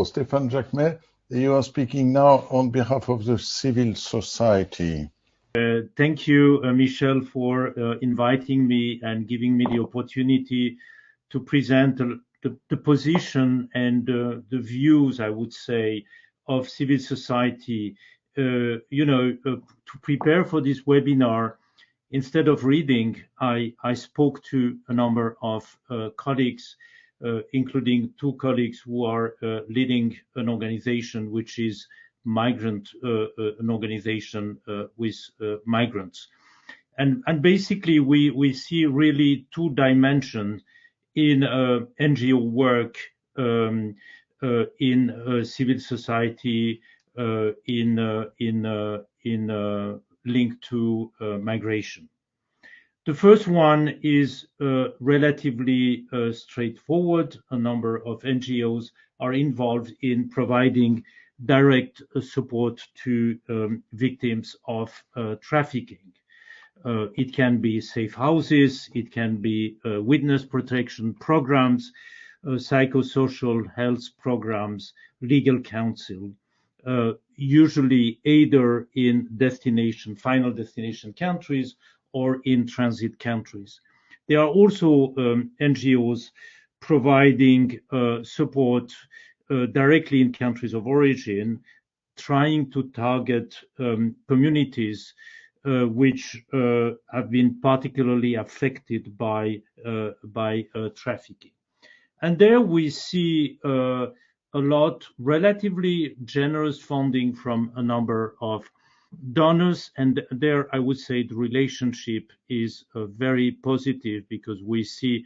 Stéphane Jaquemet, you are speaking now on behalf of the civil society. Thank you, Michel, for inviting me and giving me the opportunity to present the position and the views, I would say, of civil society. To prepare for this webinar, instead of reading, I spoke to a number of colleagues, including two colleagues who are leading an organization which is an organization with migrants. And basically, we see really two dimensions in NGO work, in civil society, in linked to migration. The first one is relatively straightforward. A number of NGOs are involved in providing direct support to victims of trafficking. It can be safe houses, it can be witness protection programs, psychosocial health programs, legal counsel, usually either in final destination countries or in transit countries. There are also NGOs providing support directly in countries of origin, trying to target communities which have been particularly affected by trafficking. And there we see a lot relatively generous funding from a number of donors, and there I would say the relationship is very positive because we see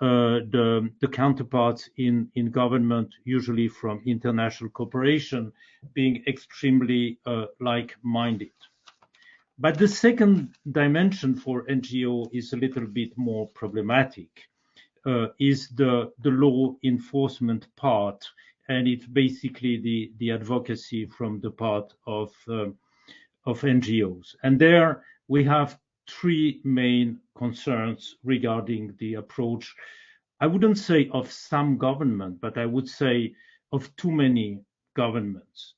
the counterparts in government, usually from international cooperation, being extremely like-minded. But the second dimension for NGO is a little bit more problematic, is the law enforcement part, and it's basically the advocacy from the part of NGOs. And there we have three main concerns regarding the approach. I wouldn't say of some government, but I would say of too many governments.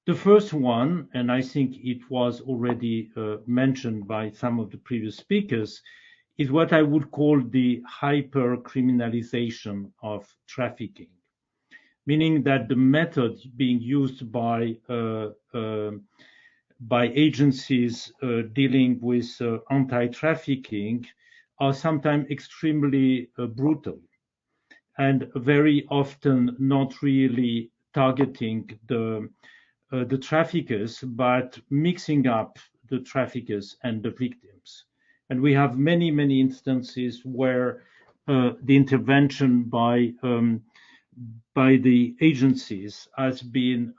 The first one, and I think it was already mentioned by some of the previous speakers, is what I would call the hyper-criminalization of trafficking, meaning that the method being used by agencies dealing with anti-trafficking are sometimes extremely brutal and very often not really targeting the traffickers, but mixing up the traffickers and the victims. And we have many, many instances where the intervention by the agencies has been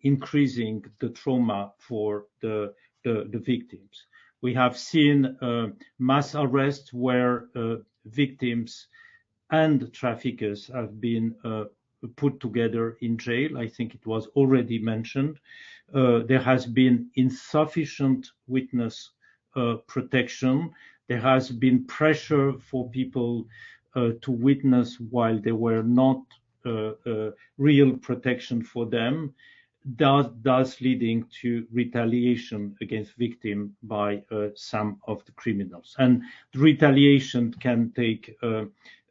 increasing the trauma for the victims. We have seen mass arrests where victims and traffickers have been put together in jail. I think it was already mentioned. There has been insufficient witness protection. There has been pressure for people to witness while there were not real protection for them, thus leading to retaliation against victims by some of the criminals. And the retaliation can take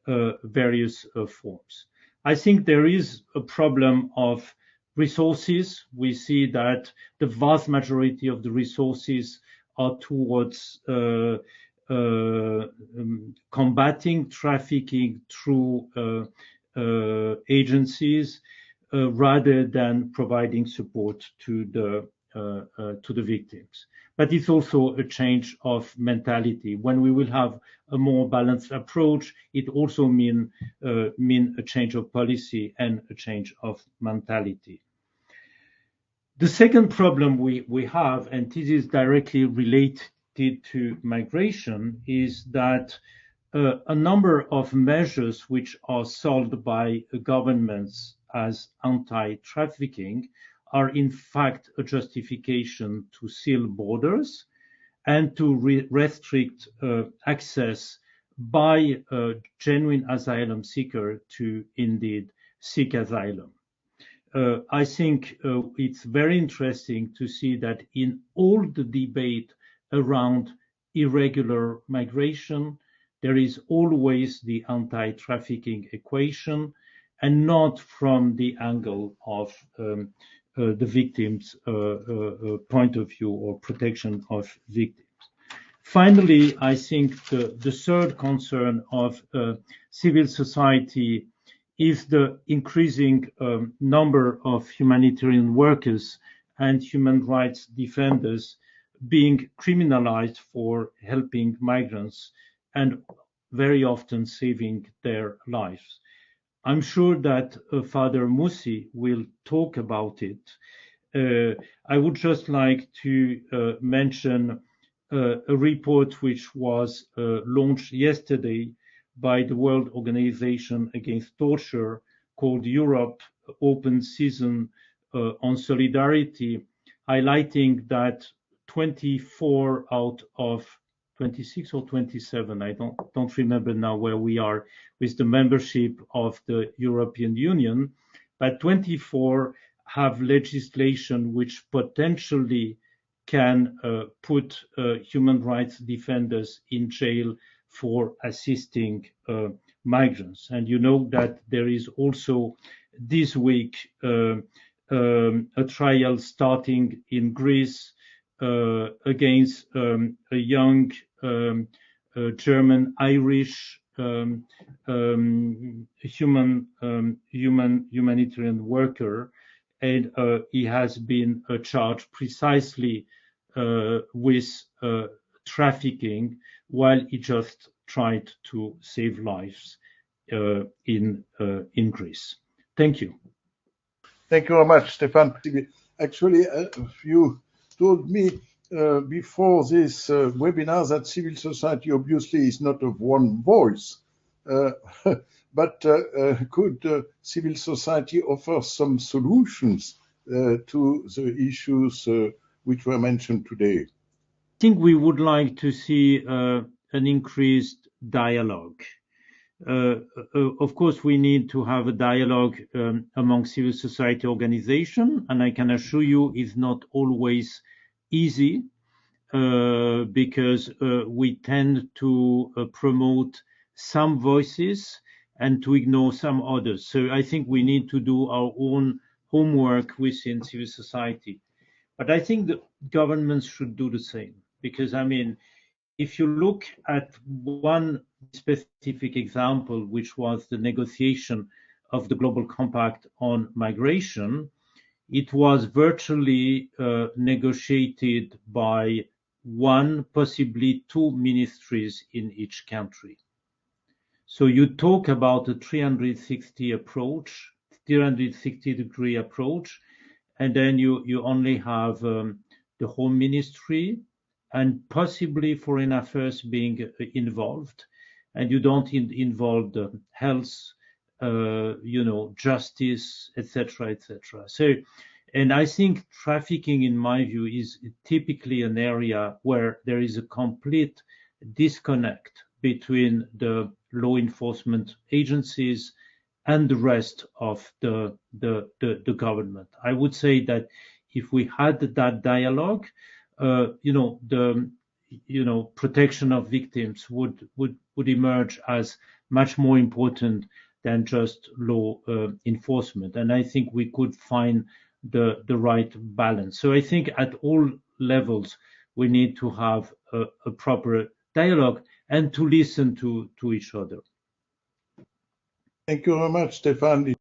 various forms. I think there is a problem of resources. We see that the vast majority of the resources are towards combating trafficking through agencies rather than providing support to the victims. But it's also a change of mentality. When we will have a more balanced approach, it also mean a change of policy and a change of mentality. The second problem we have, and this is directly related to migration, is that a number of measures which are sold by governments as anti-trafficking are in fact a justification to seal borders and to restrict access by a genuine asylum seeker to indeed seek asylum. I think it's very interesting to see that in all the debate around irregular migration, there is always the anti-trafficking equation, and not from the angle of the victim's point of view or protection of victims. Finally, I think the third concern of civil society is the increasing number of humanitarian workers and human rights defenders being criminalized for helping migrants and very often saving their lives. I'm sure that Father Musi will talk about it. I would just like to mention a report which was launched yesterday by the World Organization Against Torture called Europe Open Season on Solidarity, highlighting that 24 out of 26 or 27, I don't remember now where we are with the membership of the European Union, but 24 have legislation which potentially can put human rights defenders in jail for assisting migrants. And you know that there is also this week a trial starting in Greece against a young German-Irish humanitarian worker, and he has been charged precisely with trafficking while he just tried to save lives in Greece. Thank you. Thank you very much, Stéphane. Actually, you told me before this webinar that civil society obviously is not of one voice, but could civil society offer some solutions to the issues which were mentioned today? I think we would like to see an increased dialogue. Of course, we need to have a dialogue among civil society organizations, and I can assure you it's not always easy because we tend to promote some voices and to ignore some others. So I think we need to do our own homework within civil society. But I think the governments should do the same, because, I mean, if you look at one specific example, which was the negotiation of the Global Compact on migration, it was virtually negotiated by one, possibly two ministries in each country. So you talk about a 360-degree approach, and then you only have the Home Ministry and possibly Foreign Affairs being involved, and you don't involve the health, justice, etc., etc. So, and I think trafficking, in my view, is typically an area where there is a complete disconnect between the law enforcement agencies and the rest of the government. I would say that if we had that dialogue, the protection of victims would emerge as much more important than just law enforcement. And I think we could find the right balance. So I think at all levels we need to have a proper dialogue and to listen to each other. Thank you very much, Stéphane.